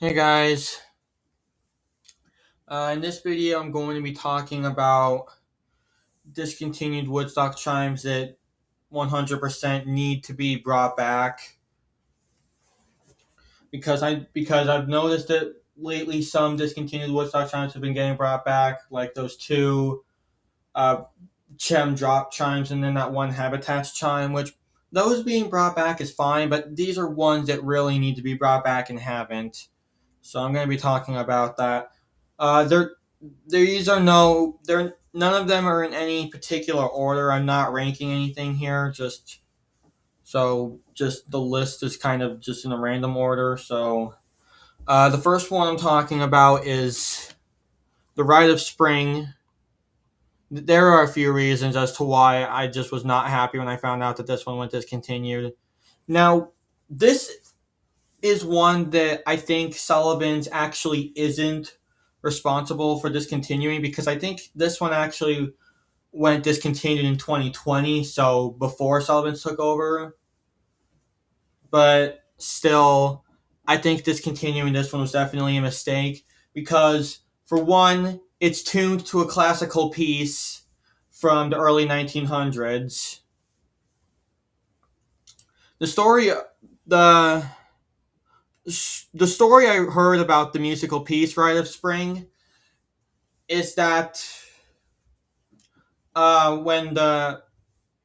Hey guys, in this video I'm going to be talking about discontinued Woodstock chimes that 100% need to be brought back because I've noticed that lately some discontinued Woodstock chimes have been getting brought back, like those two uh, Chem drop chimes and then that one Habitats chime, which those being brought back is fine, but these are ones that really need to be brought back and haven't. So I'm going to be talking about that. They're these are no they're none of them are in any particular order. I'm not ranking anything here. Just the list is kind of just in a random order. So the first one I'm talking about is the Rite of Spring. There are a few reasons as to why I just was not happy when I found out that this one went discontinued. Now, this is one that I think Sullivan's actually isn't responsible for discontinuing because I think this one actually went discontinued in 2020, so before Sullivan took over. But still, I think discontinuing this one was definitely a mistake because, for one, it's tuned to a classical piece from the early 1900s. The story, the the story I heard about the musical piece Rite of Spring is that when the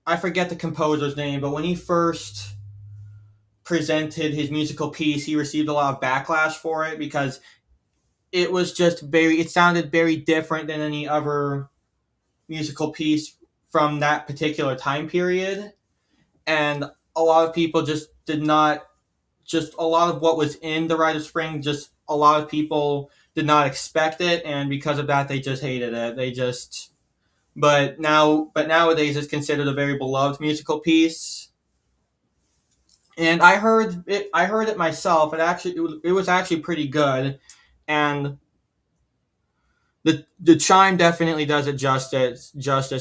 I forget the composer's name, but when he first presented his musical piece, he received a lot of backlash for it because it sounded very different than any other musical piece from that particular time period, and a lot of people just did not just a lot of what was in the Rite of Spring, just a lot of people did not expect it, and because of that, they just hated it. They just but nowadays it's considered a very beloved musical piece. And I heard it myself. It was actually pretty good, and the chime definitely does it justice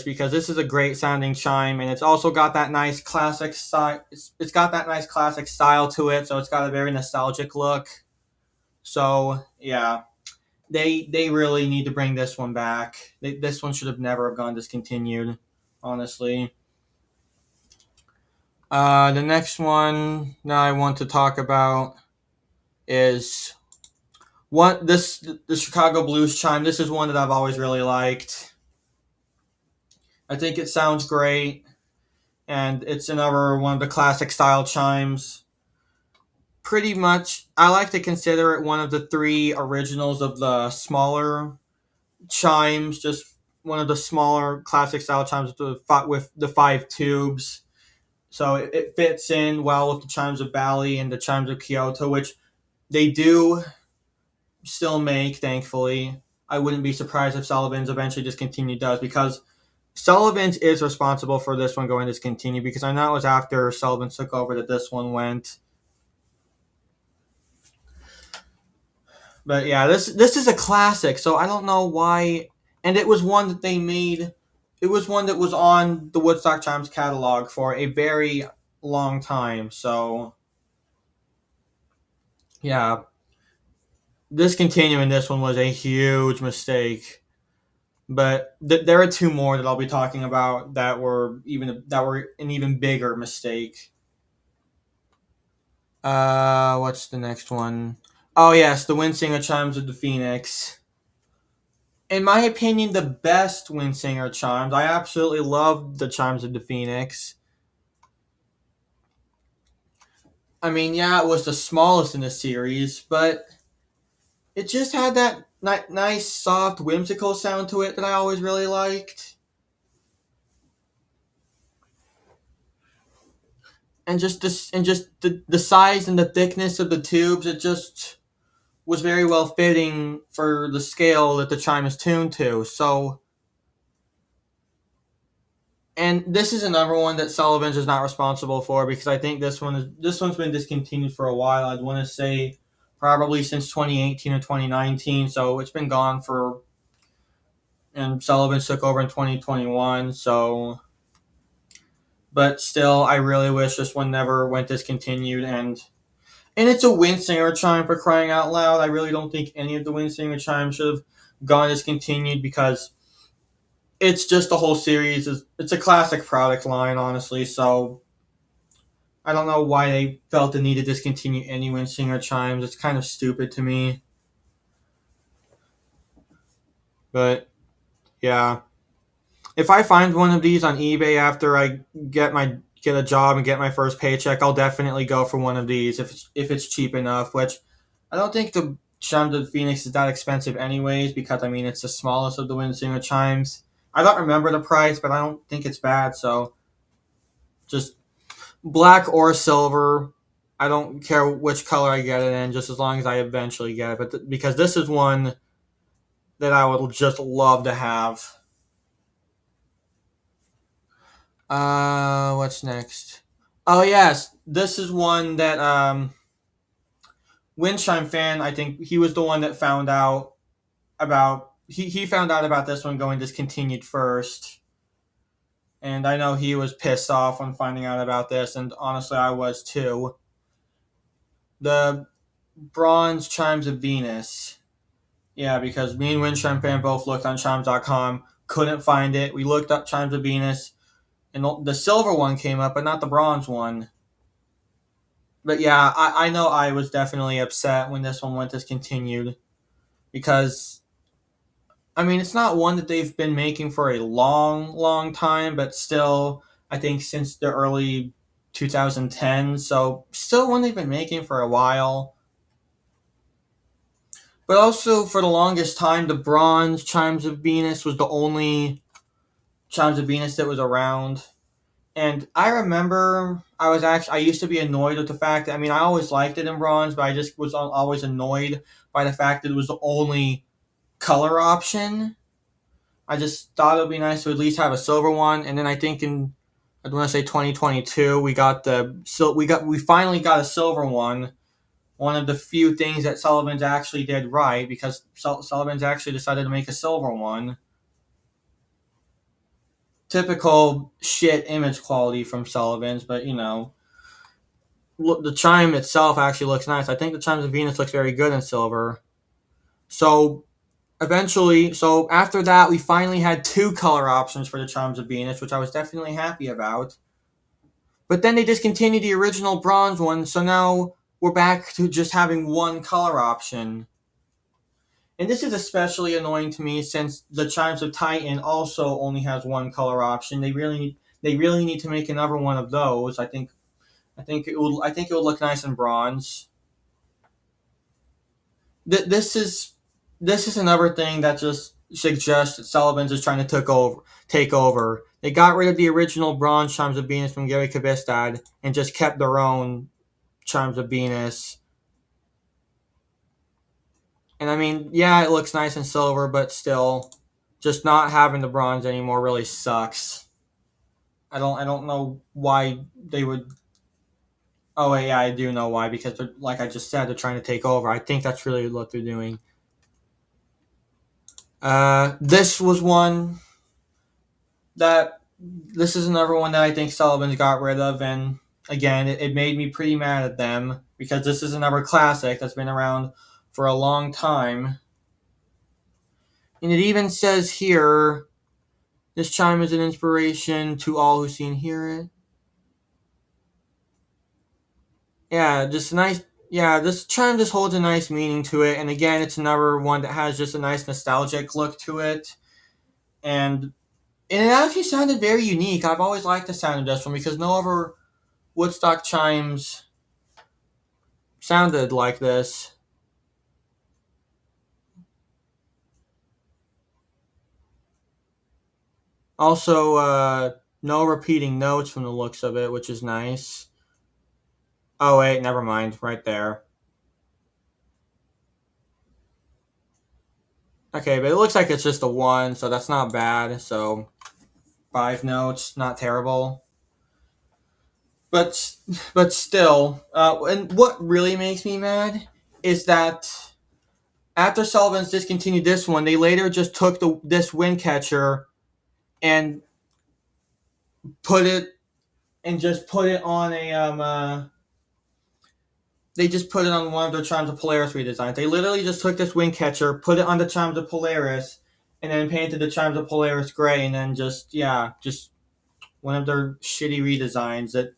because this is a great sounding chime, and it's also got that nice classic style. It's got that nice classic style to it, so it's got a very nostalgic look. So yeah, they really need to bring this one back. This one should have never have gone discontinued, honestly. The next one that I want to talk about is the Chicago Blues chime. This is one that I've always really liked. I think it sounds great, and it's another one of the classic style chimes. Pretty much, I like to consider it one of the three originals of the smaller chimes, just one of the smaller classic style chimes with the five tubes. So it fits in well with the chimes of Bali and the chimes of Kyoto, which they do still make, thankfully. I wouldn't be surprised if Sullivan's eventually discontinued does because Sullivan's is responsible for this one going discontinued because I know it was after Sullivan took over that this one went. But yeah, this is a classic, so I don't know why. And it was one that they made. It was one that was on the Woodstock Chimes catalog for a very long time. So yeah, discontinuing this one was a huge mistake. But there are two more that I'll be talking about that were an even bigger mistake. What's the next one? Oh yes, the Windsinger Chimes of the Phoenix. In my opinion, the best Windsinger chimes. I absolutely love the chimes of the Phoenix. I mean, yeah, it was the smallest in the series, but it just had that nice, soft, whimsical sound to it that I always really liked. And just the size and the thickness of the tubes, it just was very well fitting for the scale that the chime is tuned to. So, and this is another one that Sullivan's is not responsible for because I think this one's been discontinued for a while. I'd want to say probably since 2018 or 2019. So it's been gone for, and Sullivan took over in 2021. So, but still, I really wish this one never went discontinued. And And it's a Windsinger chime, for crying out loud. I really don't think any of the Windsinger chimes should have gone discontinued because it's just the whole series. It's a classic product line, honestly. So I don't know why they felt the need to discontinue any Windsinger chimes. It's kind of stupid to me. But yeah, if I find one of these on eBay after I get a job and get my first paycheck, I'll definitely go for one of these if it's cheap enough. Which I don't think the Chimes of Phoenix is that expensive, anyways, because I mean it's the smallest of the Windsinger chimes. I don't remember the price, but I don't think it's bad. So just black or silver. I don't care which color I get it in, just as long as I eventually get it. But because this is one that I would just love to have. What's next? Oh yes, this is one that Windchime fan. I think he was the one that found out about. He found out about this one going discontinued first, and I know he was pissed off on finding out about this, and honestly, I was too. The bronze chimes of Venus. Yeah, because me and Windchime fan both looked on chimes.com, couldn't find it. We looked up chimes of Venus, and the silver one came up, but not the bronze one. But yeah, I know I was definitely upset when this one went discontinued because I mean it's not one that they've been making for a long time, but still I think since the early 2010s, so still one they've been making for a while. But also for the longest time, the bronze Chimes of Venus was the only Chimes of Venus that was around. And I remember I used to be annoyed with the fact that I mean I always liked it in bronze, but I just was always annoyed by the fact that it was the only color option. I just thought it would be nice to at least have a silver one. And then I think in I want to say 2022 we finally got a silver one. One of the few things that Sullivan's actually did right because Sullivan's actually decided to make a silver one. Typical shit image quality from Sullivan's, but you know, look, the chime itself actually looks nice. I think the chimes of Venus looks very good in silver. So so after that, we finally had two color options for the chimes of Venus, which I was definitely happy about. But then they discontinued the original bronze one, so now we're back to just having one color option. And this is especially annoying to me since the chimes of Titan also only has one color option. They really need to make another one of those. I think it will look nice in bronze. Th- this is this is another thing that just suggests that Sullivan's is trying to take over. They got rid of the original bronze chimes of Venus from Gary Kabistad and just kept their own chimes of Venus. And I mean, yeah, it looks nice in silver, but still, just not having the bronze anymore really sucks. I don't know why they would. Oh wait, yeah, I do know why because like I just said, they're trying to take over. I think that's really what they're doing. This was one that this is another one that I think Sullivan's got rid of, and again, it made me pretty mad at them because this is another classic that's been around for a long time, and it even says here this chime is an inspiration to all who see and hear it. Yeah, just nice. Yeah, this chime just holds a nice meaning to it, and again, it's another one that has just a nice nostalgic look to it, and it actually sounded very unique. I've always liked the sound of this one because no other Woodstock chimes sounded like this. Also, no repeating notes from the looks of it, which is nice. Oh wait, never mind. Right there. Okay, but it looks like it's just a one, so that's not bad. So 5 notes, not terrible. But but still, and what really makes me mad is that after Sullivan's discontinued this one, they later just took this wind catcher and put it put it on they just put it on one of their Chimes of Polaris redesigns. They literally just took this wing catcher, put it on the Chimes of Polaris, and then painted the Chimes of Polaris gray, and then just one of their shitty redesigns that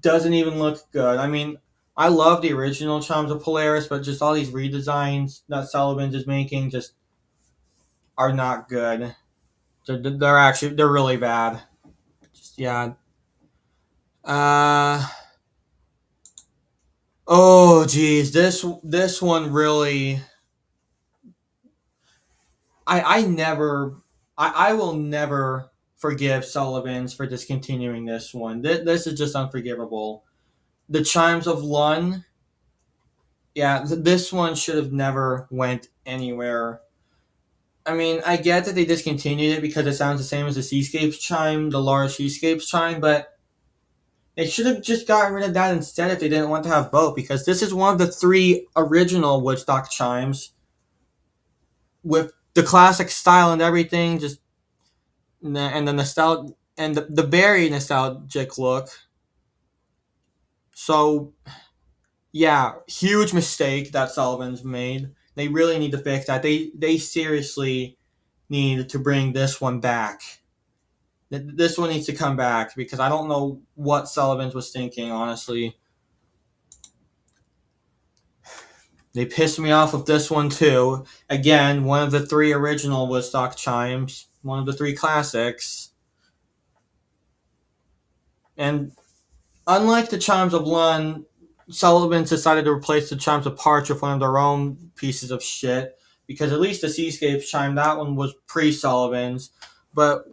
doesn't even look good. I mean, I love the original Chimes of Polaris, but just all these redesigns that Sullivan's is making just are not good. They're really bad. Just yeah. Uh oh geez, this one really I never I will never forgive Sullivan's for discontinuing this one. This is just unforgivable. The Chimes of Lun, yeah, this one should have never went anywhere. I mean, I get that they discontinued it because it sounds the same as the Seascapes chime, the Laura Seascapes chime, but they should have just gotten rid of that instead if they didn't want to have both, because this is one of the three original Woodstock chimes with the classic style and everything, just and the nostalgia and the very nostalgic look. So yeah, huge mistake that Sullivan's made. They really need to fix that. They seriously need to bring this one back. This one needs to come back because I don't know what Sullivan's was thinking, honestly. They pissed me off with this one too. Again, one of the three original Woodstock chimes, one of the three classics. And unlike the chimes of Lund, Sullivan's decided to replace the chimes of Parch with one of their own pieces of shit. Because at least the Seascapes chime, that one was pre-Sullivan's. But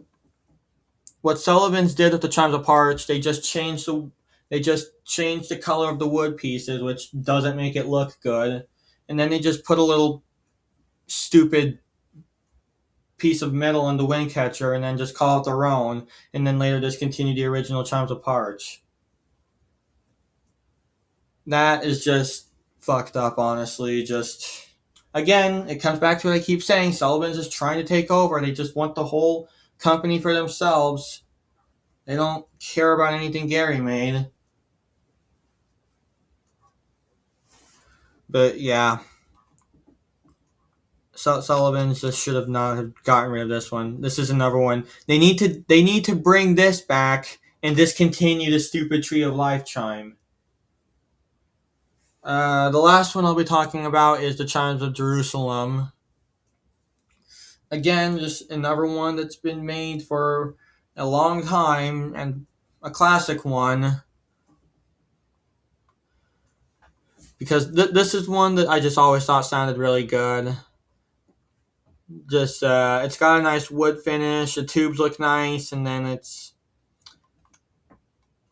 what Sullivan's did with the chimes of Parch, they just changed the color of the wood pieces, which doesn't make it look good. And then they just put a little stupid piece of metal on the wind catcher and then just call it their own, and then later discontinue the original chimes of Parch. That is just fucked up, honestly. Just again, it comes back to what I keep saying. Sullivan's is trying to take over. They just want the whole company for themselves. They don't care about anything Gary made. But yeah, Sullivan's just should have not have gotten rid of this one. This is another one. They need to bring this back and discontinue the stupid Tree of Life chime. The last one I'll be talking about is the Chimes of Jerusalem. Again, just another one that's been made for a long time and a classic one. Because this is one that I just always thought sounded really good. Just it's got a nice wood finish. The tubes look nice, and then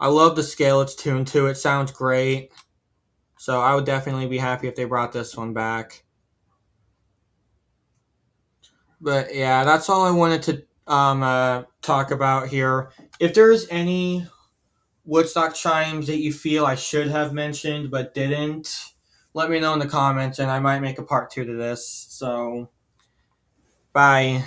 I love the scale it's tuned to. It sounds great. So I would definitely be happy if they brought this one back. But yeah, that's all I wanted to talk about here. If there's any Woodstock chimes that you feel I should have mentioned but didn't, let me know in the comments and I might make a part two to this. So, bye.